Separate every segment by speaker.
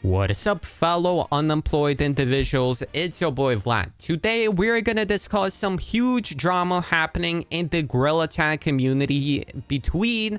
Speaker 1: What is up, fellow unemployed individuals? It's your boy Vlad. Today we're gonna discuss some huge drama happening in the Gorilla Tag community between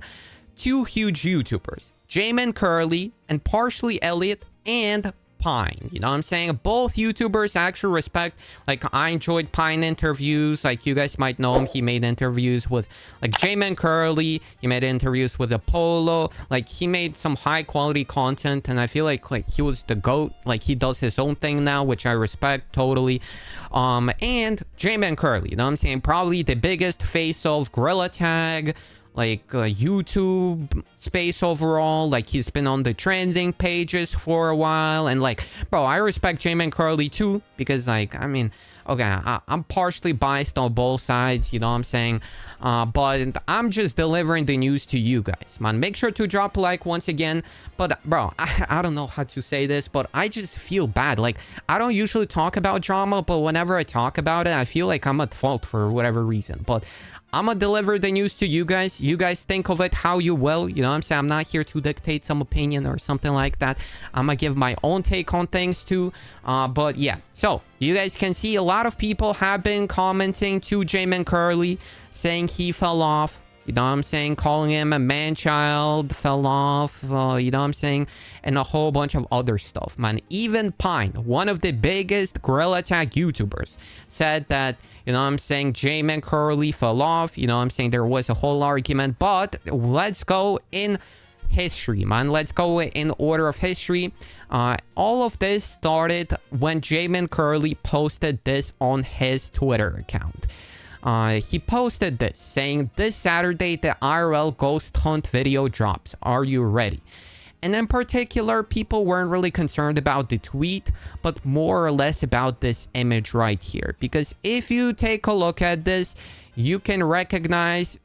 Speaker 1: two huge YouTubers, Jmancurly and partially Elliot and Pine. You know what I'm saying? Both YouTubers actually respect. Like, I enjoyed Pine interviews. Like, you guys might know him. He made interviews with like Jmancurly. He made interviews with Apollo. Like, he made some high quality content, and I feel like he was the GOAT. Like, he does his own thing now, which I respect totally. And Jmancurly, you know what I'm saying? Probably the biggest face of Gorilla Tag, like YouTube space overall. Like, he's been on the trending pages for a while, and like, bro, I respect Jmancurly too, because like, I mean, okay, I'm partially biased on both sides, you know what I'm saying, but I'm just delivering the news to you guys, man. Make sure to drop a like once again. But bro, I don't know how to say this, but I just feel bad. Like, I don't usually talk about drama, but whenever I talk about it, I feel like I'm at fault for whatever reason. But I'm gonna deliver the news to you guys. You guys think of it how you will. You know what I'm saying? I'm not here to dictate some opinion or something like that. I'm gonna give my own take on things too. But yeah, so you guys can see a lot of people have been commenting to Jmancurly, saying he fell off. You know what I'm saying? Calling him a man-child, fell off, you know what I'm saying? And a whole bunch of other stuff, man. Even Pine, one of the biggest Gorilla Tag YouTubers, said that, you know what I'm saying, Jmancurly fell off. You know what I'm saying? There was a whole argument, but let's go in history, man. Let's go in order of history. All of this started when Jmancurly posted this on his Twitter account. He posted this saying, "This Saturday the IRL ghost hunt video drops. Are you ready?" And in particular, people weren't really concerned about the tweet, but more or less about this image right here. Because if you take a look at this, you can recognize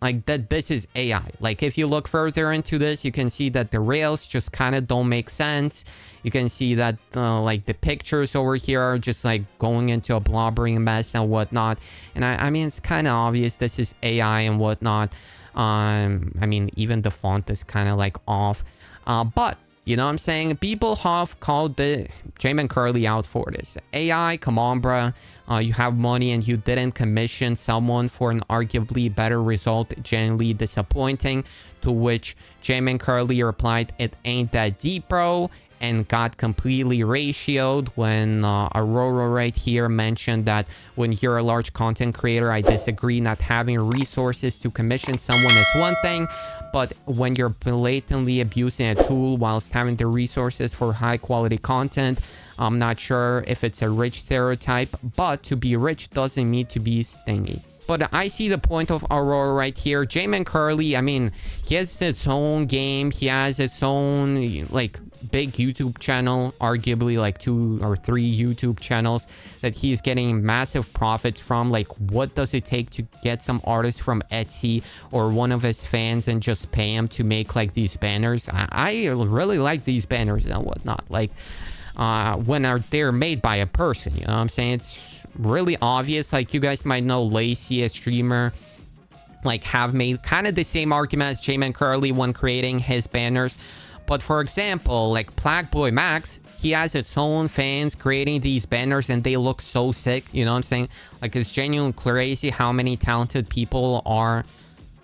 Speaker 1: like that this is AI. Like, if you look further into this, you can see that the rails just kind of don't make sense. You can see that like the pictures over here are just like going into a blobbering mess and whatnot. And I mean, it's kind of obvious this is AI and whatnot. I mean, even the font is kind of like off. But you know what I'm saying? People have called the Jmancurly out for this. AI, come on, bruh. You have money and you didn't commission someone for an arguably better result. Genuinely disappointing. To which Jmancurly replied, "It ain't that deep, bro." And got completely ratioed when Aurora right here mentioned that when you're a large content creator, I disagree. Not having resources to commission someone is one thing, but when you're blatantly abusing a tool whilst having the resources for high quality content, I'm not sure if it's a rich stereotype, but to be rich doesn't mean to be stingy. But I see the point of Aurora right here. Jmancurly, I mean, he has its own game. He has its own, like, big YouTube channel, arguably like 2 or 3 YouTube channels that he's getting massive profits from. Like, what does it take to get some artist from Etsy or one of his fans and just pay him to make like these banners? I really like these banners and whatnot. Like, when they're made by a person, you know what I'm saying? It's really obvious. Like, you guys might know Lacey, a streamer, like, have made kind of the same argument as Jmancurly when creating his banners. But for example, like Plague Max, he has its own fans creating these banners and they look so sick, you know what I'm saying? Like, it's genuinely crazy how many talented people are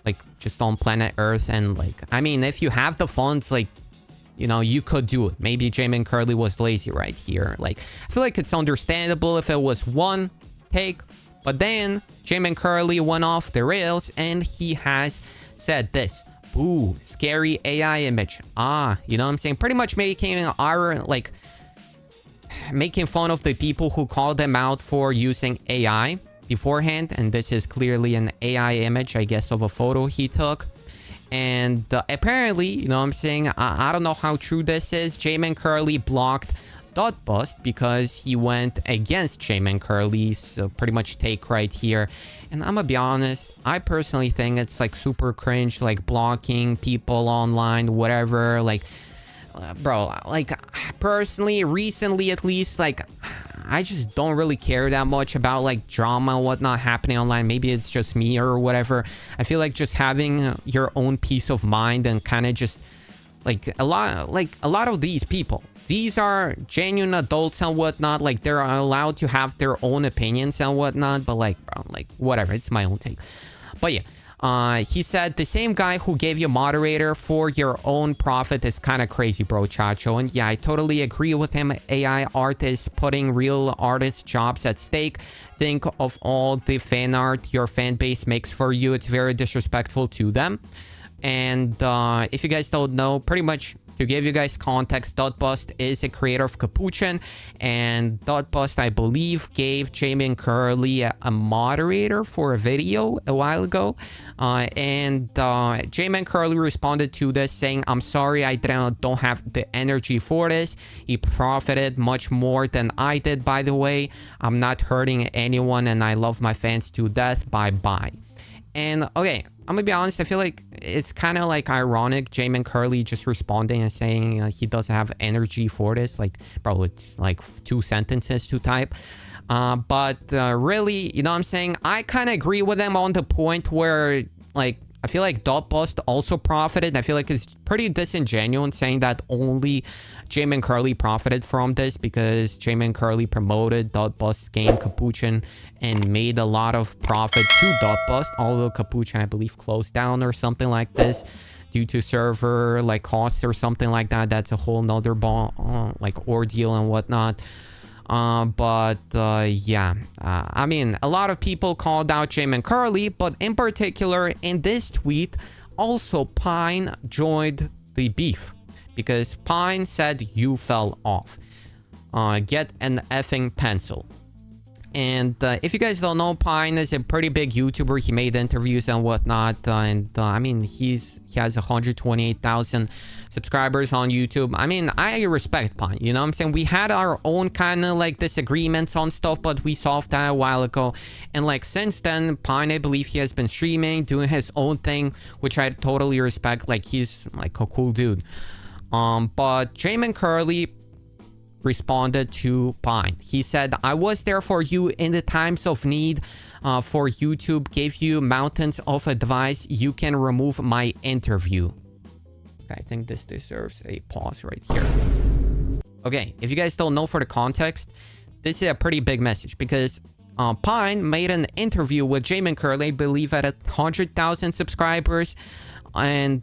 Speaker 1: like just on planet Earth. And like, I mean, if you have the funds, like, you know, you could do it. Maybe Jmancurly was lazy right here. Like, I feel like it's understandable if it was one take, but then Jmancurly went off the rails and he has said this. Ooh, scary AI image. You know what I'm saying? Pretty much making making fun of the people who called them out for using AI beforehand. And this is clearly an AI image, I guess, of a photo he took. And apparently, you know what I'm saying, I don't know how true this is, Jmancurly blocked Duttbust because he went against Jmancurly's pretty much take right here. And I'm gonna be honest, I personally think it's like super cringe, like blocking people online, whatever. Like, bro, like, personally, recently at least, like, I just don't really care that much about like drama and whatnot happening online. Maybe it's just me or whatever. I feel like just having your own peace of mind and kind of just Like a lot of these people, these are genuine adults and whatnot. Like they're allowed to have their own opinions and whatnot. But like, bro, like whatever. It's my own take. But yeah, he said the same guy who gave you moderator for your own profit is kind of crazy, bro, Chacho. And yeah, I totally agree with him. AI artists putting real artists' jobs at stake. Think of all the fan art your fan base makes for you. It's very disrespectful to them. And if you guys don't know, pretty much to give you guys context, Duttbust is a creator of Capuchin, and Duttbust, I believe, gave Jmancurly a moderator for a video a while ago. And Jmancurly responded to this saying, "I'm sorry, I don't have the energy for this. He profited much more than I did, by the way. I'm not hurting anyone, and I love my fans to death. Bye-bye." And okay, I'm gonna be honest, I feel like it's kind of like ironic, Jmancurly just responding and saying he doesn't have energy for this. Like, bro, it's like 2 sentences to type. But really, you know what I'm saying? I kind of agree with him on the point where, like, I feel like Duttbust also profited. I feel like it's pretty disingenuous saying that only Jmancurly profited from this, because Jmancurly promoted Duttbust's game Capuchin and made a lot of profit to Duttbust, although Capuchin, I believe, closed down or something like this due to server like costs or something like that. That's a whole nother like ordeal and whatnot. Yeah, I mean, a lot of people called out Jmancurly, but in particular in this tweet, also Pine joined the beef, because Pine said you fell off. Get an effing pencil. And if you guys don't know, Pine is a pretty big YouTuber. He made interviews and whatnot. I mean, he has 128,000 subscribers on YouTube. I mean, I respect Pine. You know what I'm saying? We had our own kind of like disagreements on stuff, but we solved that a while ago. And like since then, Pine, I believe he has been streaming, doing his own thing, which I totally respect. Like he's like a cool dude. But Jmancurly responded to Pine. He said, "I was there for you in the times of need. For YouTube gave you mountains of advice. You can remove my interview." Okay, I think this deserves a pause right here. Okay, if you guys don't know for the context, this is a pretty big message, because Pine made an interview with Jmancurly, I believe at 100,000 subscribers, and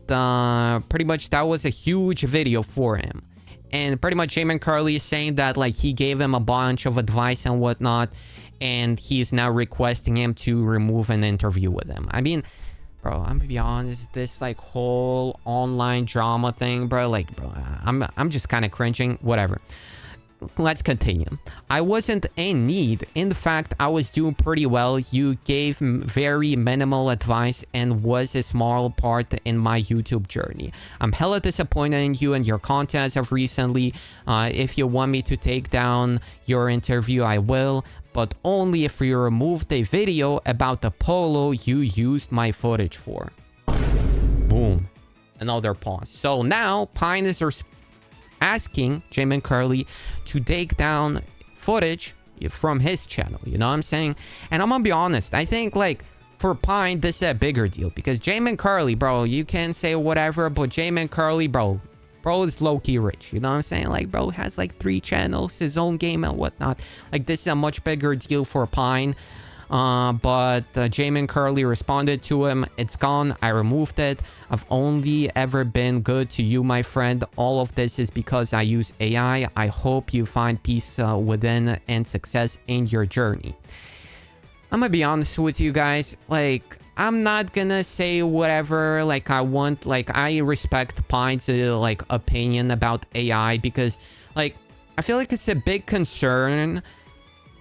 Speaker 1: pretty much that was a huge video for him. And pretty much Jmancurly is saying that like he gave him a bunch of advice and whatnot, and he's now requesting him to remove an interview with him. I mean, bro, I'm gonna be honest, this like whole online drama thing, bro, like, bro, I'm just kind of cringing. Whatever. Let's continue. "I wasn't in need. In fact, I was doing pretty well. You gave very minimal advice and was a small part in my YouTube journey. I'm hella disappointed in you and your content as of recently. If you want me to take down your interview, I will, but only if you remove the video about the polo you used my footage for." Boom. Another pause. So now Pine is asking Jmancurly to take down footage from his channel, you know what I'm saying? And I'm gonna be honest, I think like for Pine this is a bigger deal, because Jmancurly, bro, you can say whatever, but Jmancurly, bro is low-key rich, you know what I'm saying? Like, bro has like 3 channels, his own game and whatnot. Like, this is a much bigger deal for Pine. But Jmancurly responded to him, "It's gone. I removed it. I've only ever been good to you, my friend. All of this is because I use AI. I hope you find peace within and success in your journey." I'm gonna be honest with you guys. Like, I'm not gonna say whatever like I want. Like, I respect Pine's like opinion about AI, because like I feel like it's a big concern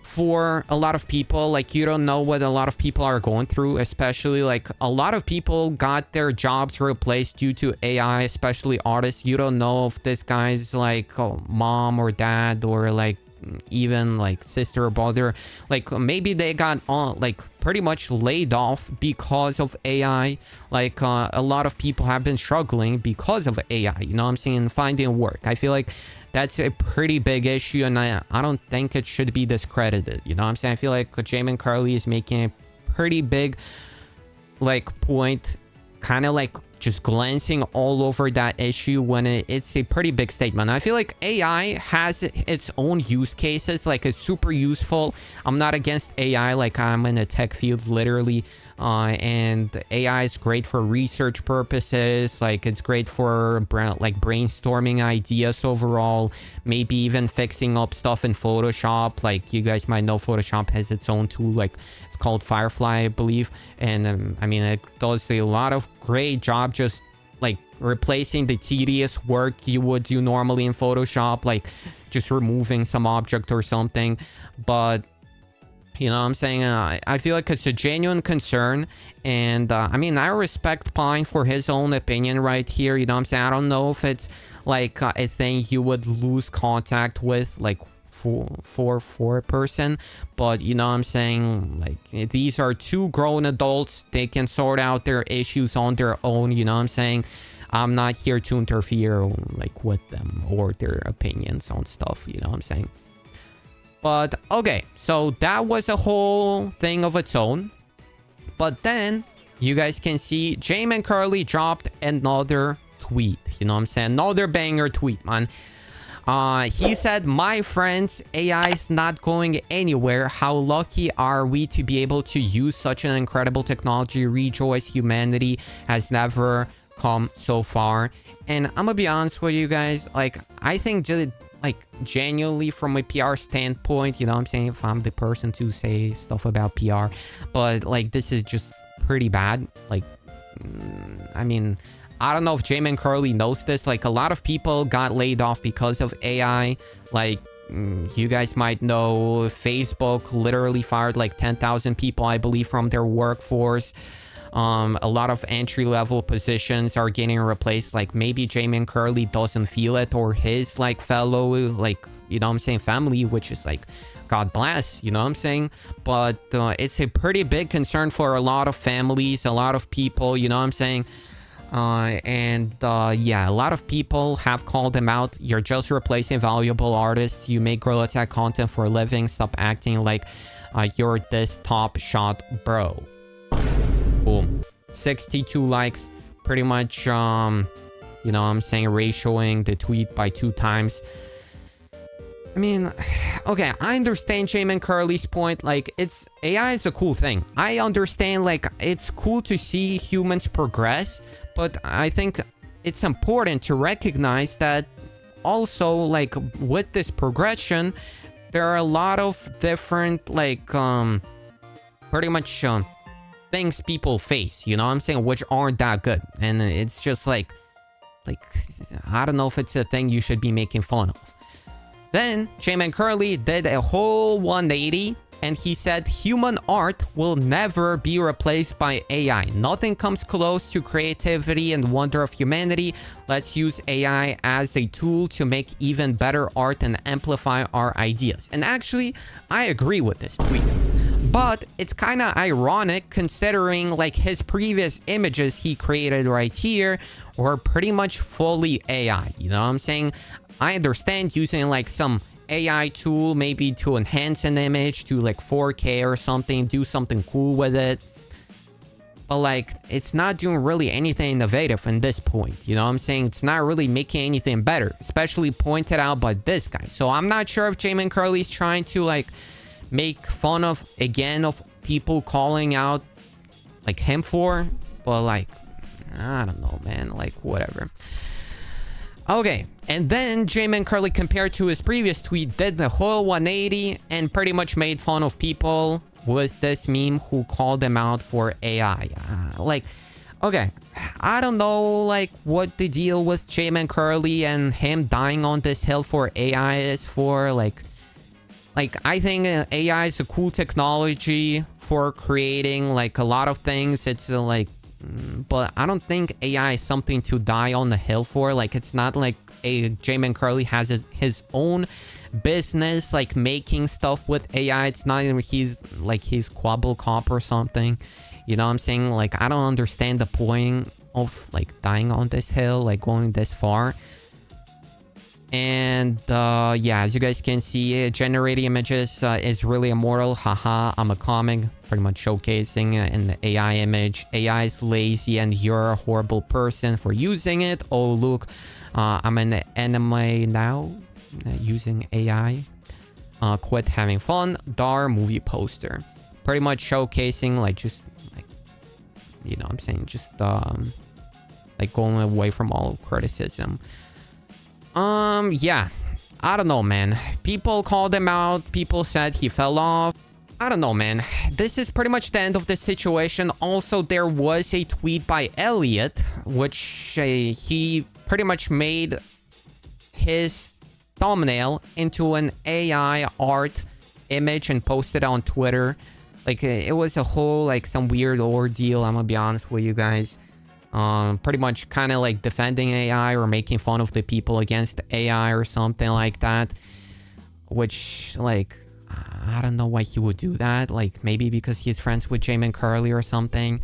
Speaker 1: for a lot of people. Like, you don't know what a lot of people are going through, especially like a lot of people got their jobs replaced due to AI, especially artists. You don't know if this guy's like mom or dad, or like even like sister or brother, like maybe they got like pretty much laid off because of AI. Like a lot of people have been struggling because of AI, you know what I'm saying, finding work. I feel like that's a pretty big issue, and I don't think it should be discredited, you know what I'm saying? I feel like Jmancurly is making a pretty big like point, kind of like just glancing all over that issue when it's a pretty big statement. I feel like AI has its own use cases, like it's super useful. I'm not against AI, like I'm in the tech field literally, and AI is great for research purposes, like it's great for brainstorming ideas overall, maybe even fixing up stuff in Photoshop. Like you guys might know Photoshop has its own tool, like it's called Firefly, I believe, and I mean it does a lot of great job just like replacing the tedious work you would do normally in Photoshop, like just removing some object or something. But you know what I'm saying? I feel like it's a genuine concern. And I mean, I respect Pine for his own opinion right here. You know what I'm saying? I don't know if it's like a thing you would lose contact with, like for a person. But you know what I'm saying? Like these are two grown adults. They can sort out their issues on their own. You know what I'm saying? I'm not here to interfere like with them or their opinions on stuff. You know what I'm saying? But okay, so that was a whole thing of its own. But then you guys can see Jmancurly dropped another tweet. You know what I'm saying? Another banger tweet, man. He said, "My friends, AI is not going anywhere. How lucky are we to be able to use such an incredible technology? Rejoice, humanity has never come so far." And I'm gonna be honest with you guys, like I think just like genuinely from a PR standpoint, you know what I'm saying, if I'm the person to say stuff about PR, but like this is just pretty bad. Like I mean, I don't know if Jmancurly knows this, like a lot of people got laid off because of AI. Like you guys might know Facebook literally fired like 10,000 people, I believe, from their workforce. A lot of entry-level positions are getting replaced. Like maybe Jmancurly doesn't feel it, or his like fellow, like, you know what I'm saying, family, which is like, God bless, you know what I'm saying? But it's a pretty big concern for a lot of families, a lot of people, you know what I'm saying? Yeah, a lot of people have called him out. You're just replacing valuable artists. You make Gorilla Tag content for a living. Stop acting like you're this top shot, bro. Boom. 62 likes. Pretty much, you know what I'm saying, ratioing the tweet by 2 times. I mean, okay, I understand Jmancurly's point. Like, AI is a cool thing. I understand, like, it's cool to see humans progress, but I think it's important to recognize that also, like, with this progression, there are a lot of different, like, pretty much, things people face, you know what I'm saying, which aren't that good. And it's just like, I don't know if it's a thing you should be making fun of. Then Jmancurly did a whole 180 and he said human art will never be replaced by AI. Nothing comes close to creativity and wonder of humanity. Let's use AI as a tool to make even better art and amplify our ideas. And actually, I agree with this tweet. But it's kind of ironic considering like his previous images he created right here were pretty much fully AI. You know what I'm saying? I understand using like some AI tool maybe to enhance an image to like 4K or something, do something cool with it. But like, it's not doing really anything innovative in this point. You know what I'm saying? It's not really making anything better, especially pointed out by this guy. So I'm not sure if Jmancurly is trying to like make fun of, again, of people calling out like him for, but like, I don't know, man, like whatever. Okay, and then Jmancurly, compared to his previous tweet, did the whole 180 and pretty much made fun of people with this meme who called them out for AI. Like, okay, I don't know like what the deal with Jmancurly and him dying on this hill for AI is for. Like I think AI is a cool technology for creating like a lot of things. It's like, but I don't think AI is something to die on the hill for. Like, it's not like Jmancurly has his own business, like making stuff with AI. It's not even he's Quabblecop or something. You know what I'm saying? Like, I don't understand the point of like dying on this hill, like going this far. And yeah, as you guys can see, generating images is really immortal. Haha, I'm a comic, pretty much showcasing an AI image. AI is lazy and you're a horrible person for using it. Oh, look, I'm an anime now using AI. Quit having fun. Dar movie poster. Pretty much showcasing like just like, you know what I'm saying, just like going away from all criticism. Yeah, I don't know, man. People called him out. People said he fell off. I don't know, man. This is pretty much the end of the situation. Also, there was a tweet by Elliot, which he pretty much made his thumbnail into an AI art image and posted on Twitter. Like, it was a whole, like, some weird ordeal, I'm gonna be honest with you guys. Pretty much kind of like defending AI or making fun of the people against AI or something like that. Which, like, I don't know why he would do that. Like, maybe because he's friends with Jmancurly or something.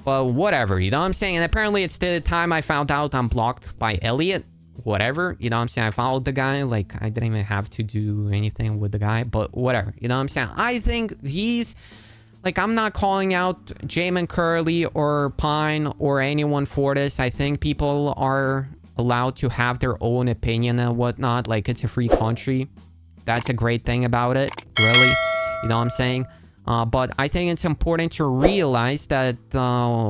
Speaker 1: But whatever, you know what I'm saying? And apparently it's the time I found out I'm blocked by Elliot. Whatever, you know what I'm saying? I followed the guy. Like, I didn't even have to do anything with the guy. But whatever, you know what I'm saying? I think he's... Like, I'm not calling out Jmancurly or Pine or anyone for this. I think people are allowed to have their own opinion and whatnot. Like, it's a free country. That's a great thing about it, really. You know what I'm saying? But I think it's important to realize that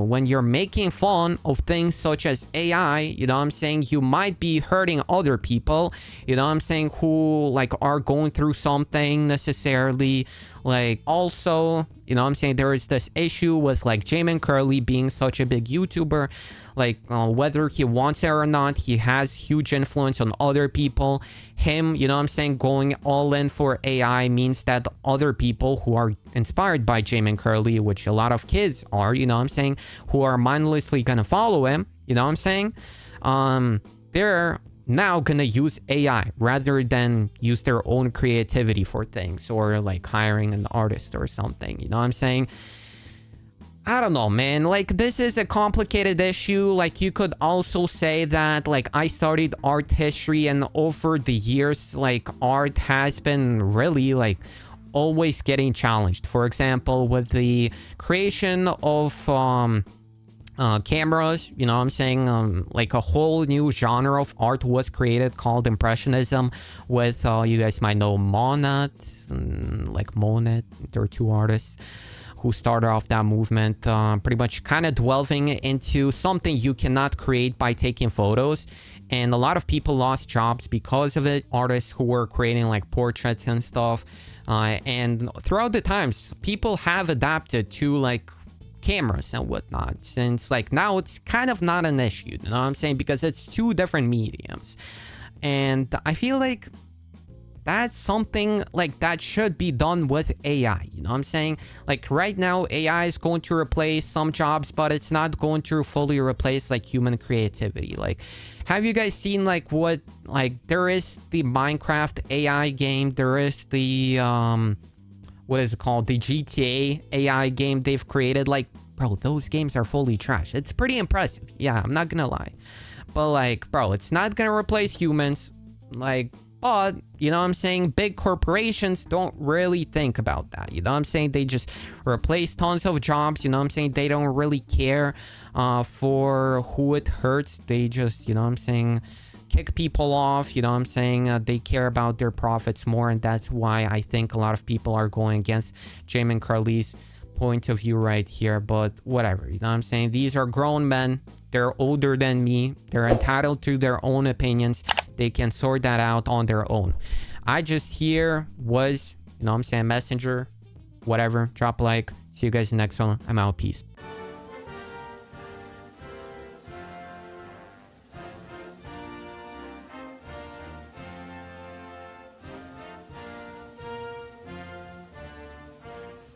Speaker 1: when you're making fun of things such as AI, you know what I'm saying, you might be hurting other people, you know what I'm saying, who, like, are going through something necessarily. Like, also, you know what I'm saying, there is this issue with, like, Jmancurly being such a big YouTuber. Like, whether he wants it or not, he has huge influence on other people. Him, you know what I'm saying, going all in for AI means that other people who are inspired by Jmancurly, which a lot of kids are, you know what I'm saying, who are mindlessly gonna follow him, you know what I'm saying, they're now gonna use AI rather than use their own creativity for things, or like hiring an artist or something, you know what I'm saying? I don't know, man. Like, this is a complicated issue. Like, you could also say that, like, I studied art history, and over the years, like, art has been really, like, always getting challenged. For example, with the creation of cameras, you know what I'm saying, like, a whole new genre of art was created called Impressionism with, you guys might know Monet, like Monet. There are two artists who started off that movement, pretty much kind of delving into something you cannot create by taking photos. And a lot of people lost jobs because of it. Artists who were creating like portraits and stuff. And throughout the times, people have adapted to like cameras and whatnot, since like now it's kind of not an issue, you know what I'm saying? Because it's two different mediums. And I feel like that's something like that should be done with AI, you know what I'm saying? Like, right now, AI is going to replace some jobs, but it's not going to fully replace like human creativity. Like, have you guys seen like what, like, there is the Minecraft AI game, there is the what is it called, the GTA AI game they've created? Like, bro, those games are fully trash. It's pretty impressive, yeah, I'm not gonna lie, but like, bro, it's not gonna replace humans. Like, but, you know what I'm saying, big corporations don't really think about that, you know what I'm saying? They just replace tons of jobs, you know what I'm saying? They don't really care for who it hurts. They just, you know what I'm saying, kick people off, you know what I'm saying? They care about their profits more, and that's why I think a lot of people are going against Jmancurly's point of view right here. But whatever, you know what I'm saying? These are grown men. They're older than me. They're entitled to their own opinions. They can sort that out on their own. I just here was, you know what I'm saying, messenger, whatever. Drop a like. See you guys in the next one. I'm out. Peace.